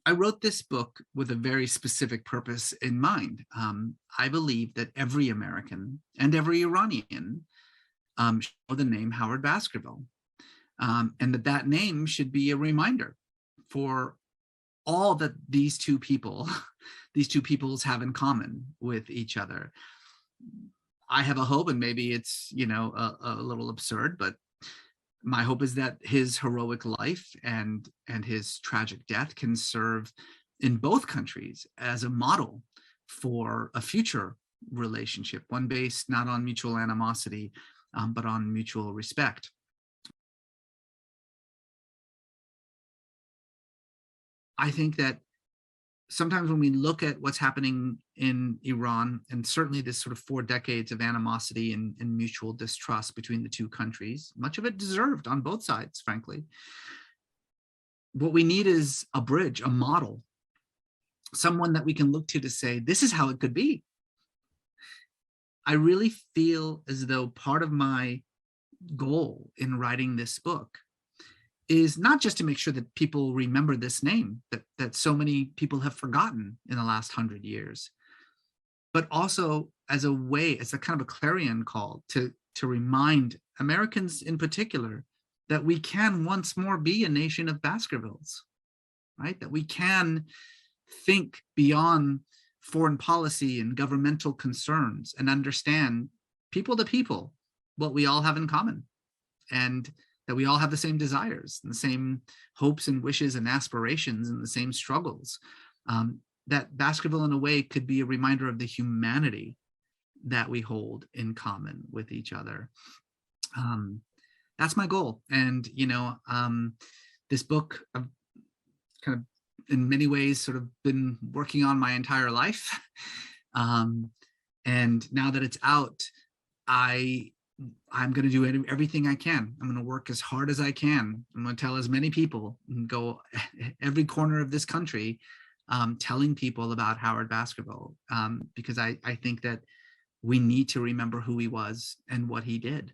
I wrote this book with a very specific purpose in mind. I believe that every American and every Iranian should know the name Howard Baskerville, and that name should be a reminder for all that these two people, these two peoples have in common with each other. I have a hope, and maybe it's a little absurd, but my hope is that his heroic life and his tragic death can serve in both countries as a model for a future relationship, one based not on mutual animosity, but on mutual respect. I think that sometimes when we look at what's happening in Iran, and certainly this sort of 4 decades of animosity and mutual distrust between the two countries, much of it deserved on both sides, frankly, what we need is a bridge, a model, someone that we can look to say, this is how it could be. I really feel as though part of my goal in writing this book is not just to make sure that people remember this name that so many people have forgotten in the last 100 years, but also as a way, as a kind of a clarion call to remind Americans in particular that we can once more be a nation of Baskervilles, right? That we can think beyond foreign policy and governmental concerns and understand people to people what we all have in common, and that we all have the same desires and the same hopes and wishes and aspirations and the same struggles. That Baskerville in a way could be a reminder of the humanity that we hold in common with each other. That's my goal. And, this book I've kind of in many ways sort of been working on my entire life. And now that it's out, I'm going to do everything I can. I'm going to work as hard as I can. I'm going to tell as many people and go every corner of this country, telling people about Howard Baskerville, because I think that we need to remember who he was and what he did.